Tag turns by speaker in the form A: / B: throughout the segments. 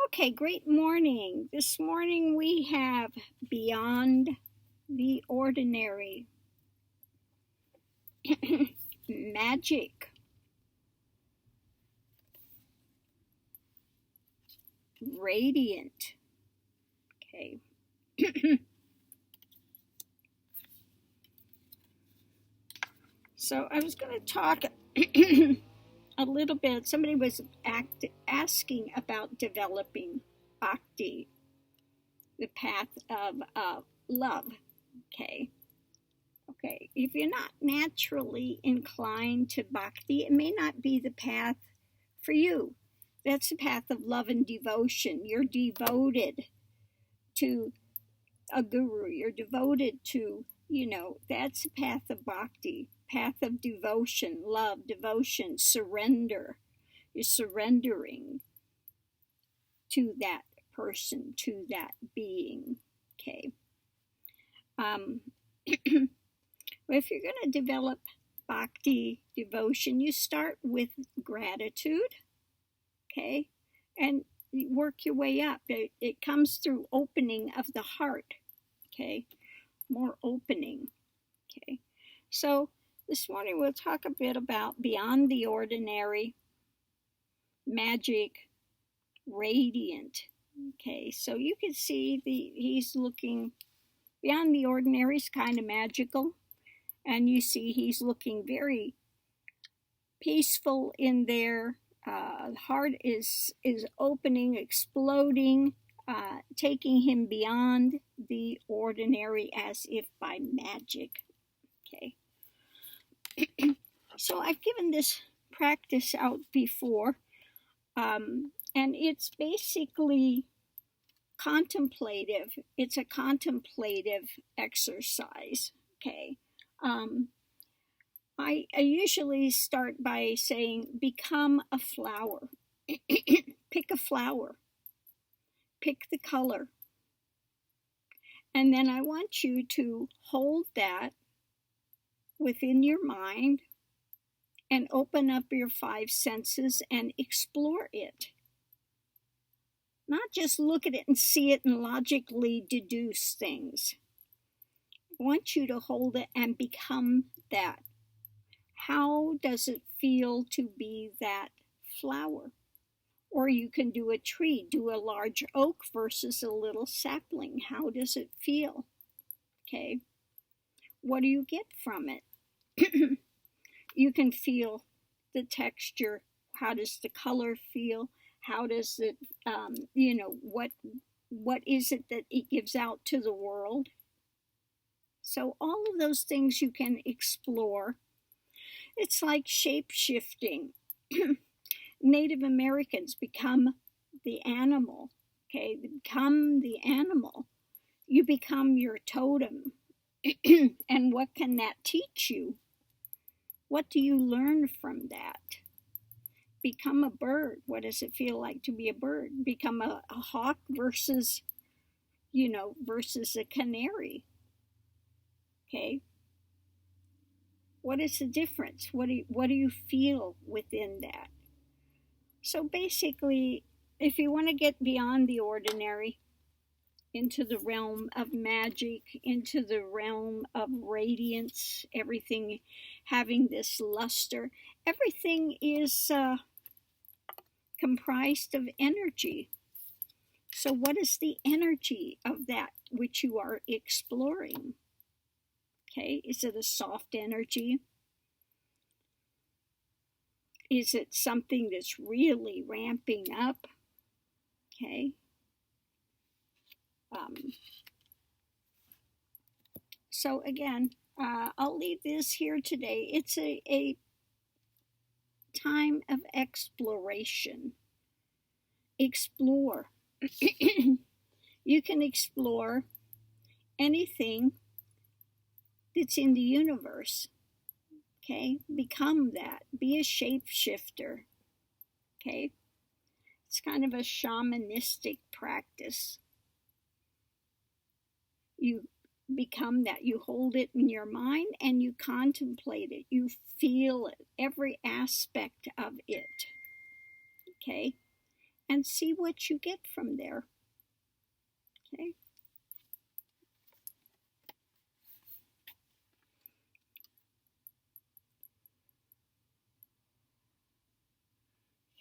A: Okay, great morning. This morning we have Beyond the Ordinary, Magic, Radiant. Okay. So I was going to talk a little bit. Somebody was asking about developing Bhakti, the path of love. Okay. Okay, if you're not naturally inclined to Bhakti, it may not be the path for you. That's the path of love and devotion. You're devoted to a guru. You're devoted to, that's the path of Bhakti, path of devotion, love, devotion, surrender. You're surrendering to that person, to that being. Okay. If you're going to develop Bhakti devotion, you start with gratitude, okay, and you work your way up. It comes through opening of the heart, okay, more opening, okay. So this morning we'll talk a bit about Beyond the Ordinary, Magic, Radiant, okay. So you can see he's looking beyond the ordinary, is kind of magical. And you see he's looking very peaceful in there. Heart is opening, exploding, taking him beyond the ordinary as if by magic. Okay. So I've given this practice out before, and it's basically contemplative. It's a contemplative exercise. Okay. I usually start by saying, become a flower. Pick a flower. Pick the color. And then I want you to hold that within your mind and open up your five senses and explore it. Not just look at it and see it and logically deduce things. I want you to hold it and become that. How does it feel to be that flower? Or you can do a tree, do a large oak versus a little sapling. How does it feel? Okay. What do you get from it? You can feel the texture. How does the color feel? How does it, what is it that it gives out to the world? So all of those things you can explore. It's like shape-shifting. Native Americans become the animal, okay? Become the animal. You become your totem. And what can that teach you? What do you learn from that? Become a bird. What does it feel like to be a bird? Become a hawk versus a canary. Okay. What is the difference? What do you feel within that? So basically, if you want to get beyond the ordinary, into the realm of magic, into the realm of radiance, everything having this luster, everything is comprised of energy. So what is the energy of that which you are exploring? Okay, is it a soft energy? Is it something that's really ramping up? Okay. So again, I'll leave this here today. It's a time of exploration. Explore. You can explore anything that's in the universe. Okay, become that. Be a shapeshifter. Okay, it's kind of a shamanistic practice. You become that. You hold it in your mind and you contemplate it. You feel it, every aspect of it. Okay, and see what you get from there. Okay.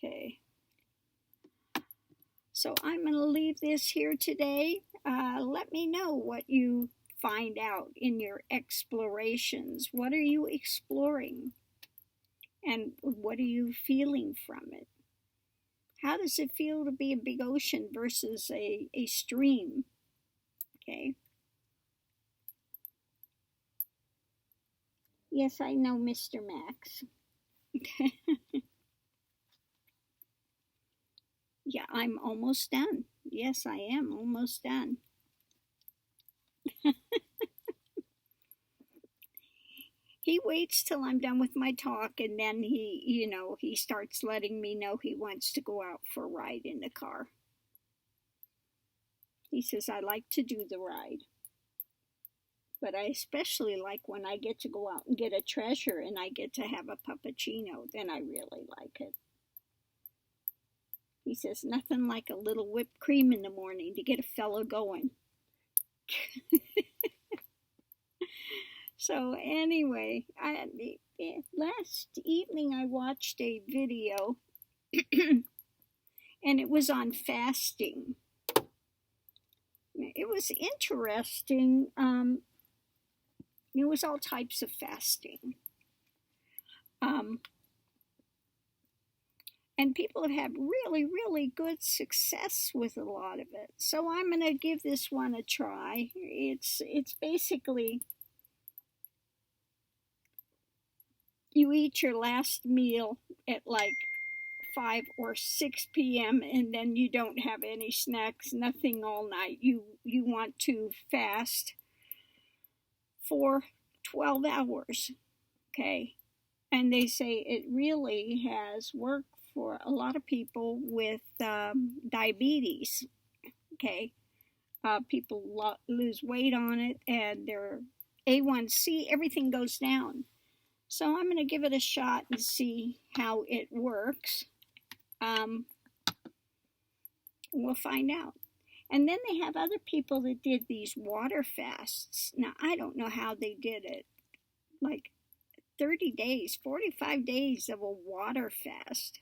A: Okay. So I'm going to leave this here today. Let me know what you find out in your explorations. What are you exploring? And what are you feeling from it? How does it feel to be a big ocean versus a stream? Okay. Yes, I know, Mr. Max. Yeah, I'm almost done. Yes, I am almost done. He waits till I'm done with my talk, and then he starts letting me know he wants to go out for a ride in the car. He says, I like to do the ride. But I especially like when I get to go out and get a treasure and I get to have a puppuccino. Then I really like it. He says, nothing like a little whipped cream in the morning to get a fellow going. So anyway, last evening I watched a video and it was on fasting. It was interesting. It was all types of fasting. And people have had really, really good success with a lot of it. So I'm going to give this one a try. It's basically you eat your last meal at like 5 or 6 p.m. and then you don't have any snacks, nothing all night. You want to fast for 12 hours, okay? And they say it really has worked for a lot of people with diabetes, okay? People lose weight on it and their A1C, everything goes down. So I'm going to give it a shot and see how it works. We'll find out. And then they have other people that did these water fasts. Now, I don't know how they did it. Like 30 days, 45 days of a water fast.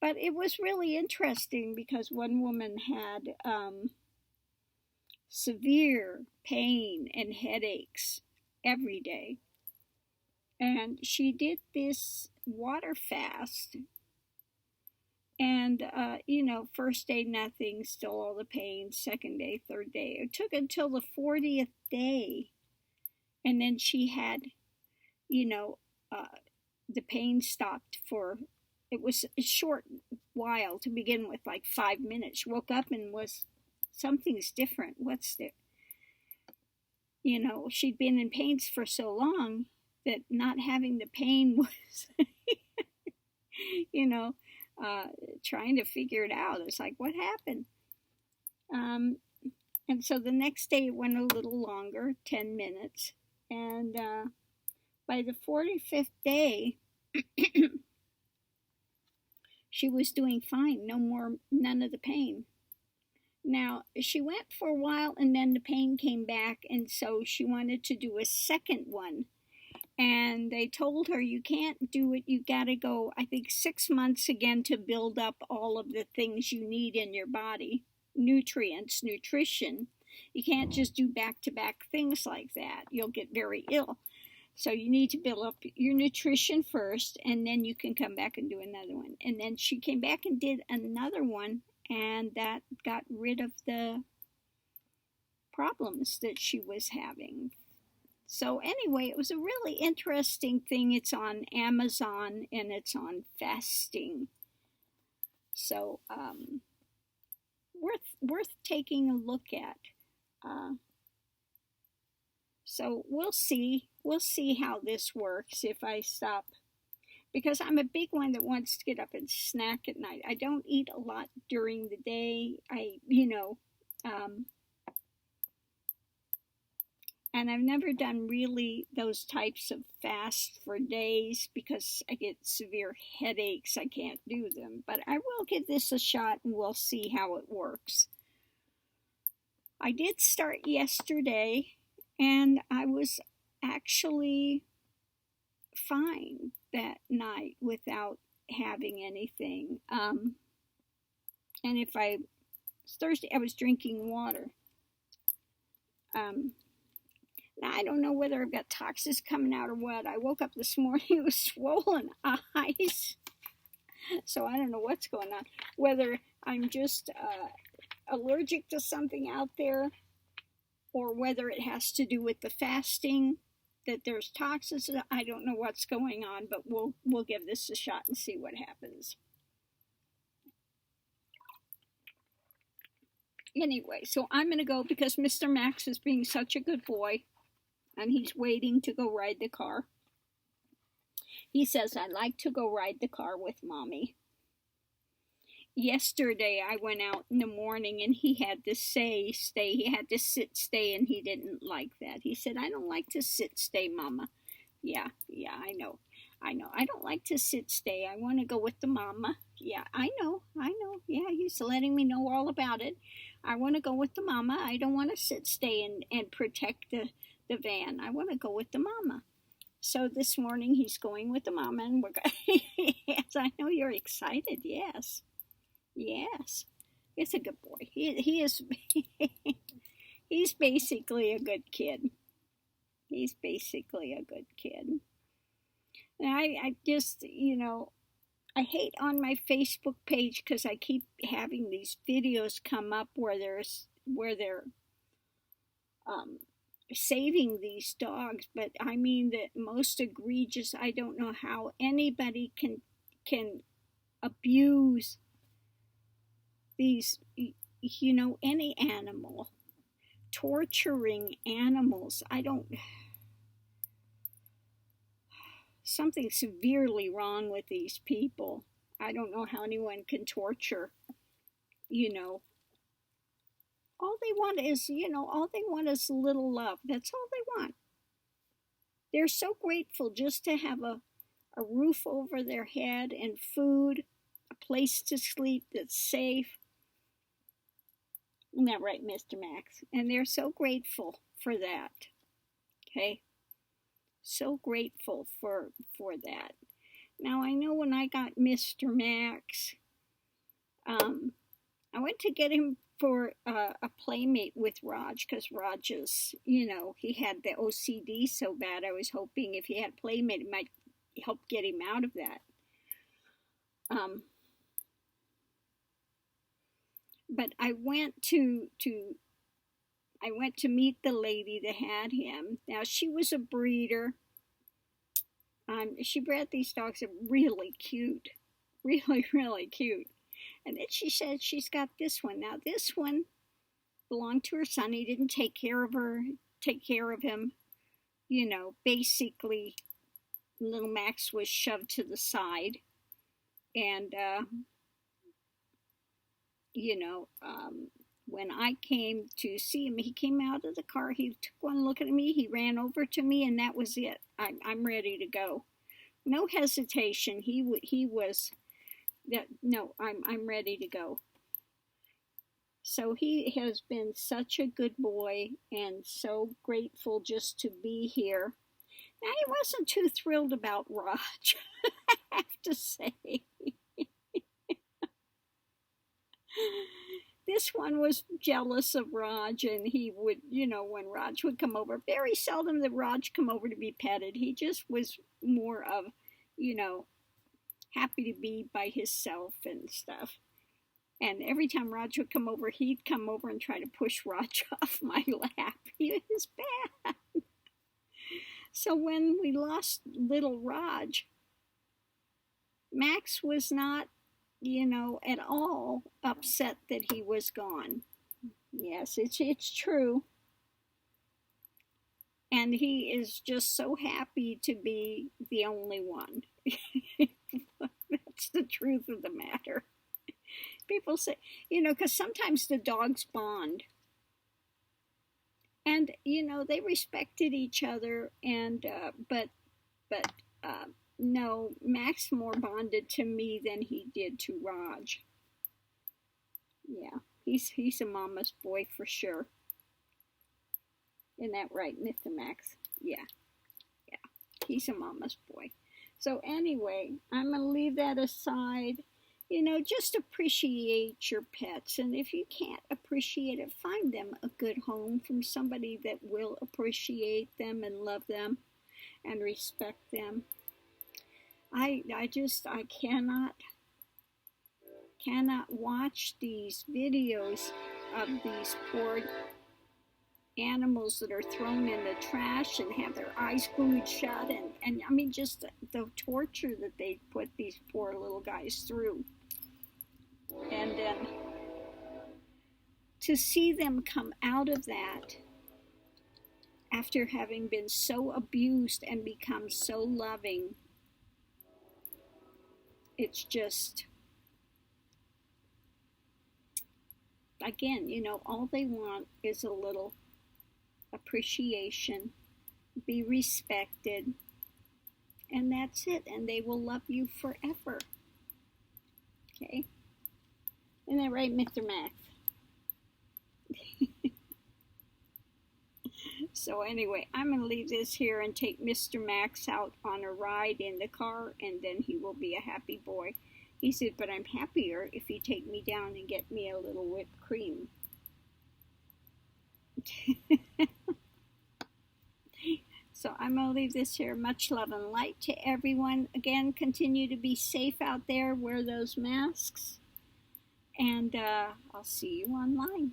A: But it was really interesting because one woman had severe pain and headaches every day. And she did this water fast. And, first day, nothing, still all the pain. Second day, third day. It took until the 40th day. And then she had, the pain stopped for, it was a short while to begin with, like 5 minutes. She woke up and was, something's different. What's there? She'd been in pain for so long that not having the pain was, trying to figure it out. It's like, what happened? And so the next day it went a little longer, 10 minutes. And by the 45th day, she was doing fine. None of the pain. Now, she went for a while and then the pain came back. And so she wanted to do a second one. And they told her, you can't do it. You got to go, I think, 6 months again to build up all of the things you need in your body. Nutrients, nutrition. You can't just do back-to-back things like that. You'll get very ill. So you need to build up your nutrition first, and then you can come back and do another one. And then she came back and did another one, and that got rid of the problems that she was having. So anyway, it was a really interesting thing. It's on Amazon and it's on fasting. So worth taking a look at. So we'll see how this works if I stop. Because I'm a big one that wants to get up and snack at night. I don't eat a lot during the day. And I've never done really those types of fasts for days because I get severe headaches. I can't do them. But I will give this a shot and we'll see how it works. I did start yesterday and I was actually fine that night without having anything. And if Thursday, I was drinking water. Now, I don't know whether I've got toxins coming out or what. I woke up this morning with swollen eyes. So I don't know what's going on. Whether I'm just allergic to something out there or whether it has to do with the fasting, that there's toxins. I don't know what's going on, but we'll give this a shot and see what happens. Anyway, so I'm going to go because Mr. Max is being such a good boy. And he's waiting to go ride the car. He says, I like to go ride the car with Mommy. Yesterday, I went out in the morning and he had to stay. He had to sit, stay, and he didn't like that. He said, I don't like to sit, stay, Mama. Yeah, I know. I don't like to sit, stay. I want to go with the Mama. Yeah, I know. Yeah, he's letting me know all about it. I want to go with the Mama. I don't want to sit, stay, and protect the van. I want to go with the Mama. So this morning he's going with the Mama and we're going. Yes, I know you're excited. Yes. It's a good boy. He is. He's basically a good kid. And I just, I hate on my Facebook page because I keep having these videos come up where they're saving these dogs, but I mean the most egregious. I don't know how anybody can abuse these, any animal, torturing animals. Something severely wrong with these people. I don't know how anyone can torture, all they want is a little love. That's all they want. They're so grateful just to have a roof over their head and food, a place to sleep that's safe. Isn't that right, Mr. Max? And they're so grateful for that. Okay? So grateful for that. Now, I know when I got Mr. Max, I went to get him for a playmate with Raj because Raj is, he had the OCD so bad. I was hoping if he had a playmate, it might help get him out of that. But I went to meet the lady that had him. Now she was a breeder. She bred these dogs that are really cute, really cute. And then she said she's got this one. Now this one belonged to her son. He didn't take care of him. Basically, little Max was shoved to the side. And, when I came to see him, he came out of the car. He took one look at me. He ran over to me, and that was it. I'm ready to go. No hesitation. He was that. No, I'm ready to go. So he has been such a good boy and so grateful just to be here. Now, he wasn't too thrilled about Raj, I have to say. This one was jealous of Raj, and he would, when Raj would come over, very seldom did Raj come over to be petted. He just was more of, happy to be by himself and stuff. And every time Raj would come over, he'd come over and try to push Raj off my lap. He was bad. So when we lost little Raj, Max was not, at all upset that he was gone. Yes, it's true. And he is just so happy to be the only one. That's the truth of the matter. People say, because sometimes the dogs bond. And you know, they respected each other, and but no, Max more bonded to me than he did to Raj. Yeah, he's a mama's boy for sure. Isn't that right, Mr. Max? Yeah, yeah, he's a mama's boy. So anyway, I'm gonna leave that aside. You know, just appreciate your pets, and if you can't appreciate it, find them a good home from somebody that will appreciate them and love them and respect them. I cannot watch these videos of these poor animals that are thrown in the trash and have their eyes glued shut, and I mean, just the torture that they put these poor little guys through. And then to see them come out of that after having been so abused and become so loving, it's just, again, you know, all they want is a little appreciation, be respected, and that's it, and they will love you forever. Okay? Isn't that right, Mr. Max? So anyway, I'm going to leave this here and take Mr. Max out on a ride in the car, and then he will be a happy boy. He said, but I'm happier if you take me down and get me a little whipped cream. So I'm going to leave this here. Much love and light to everyone. Again, continue to be safe out there. Wear those masks. And I'll see you online.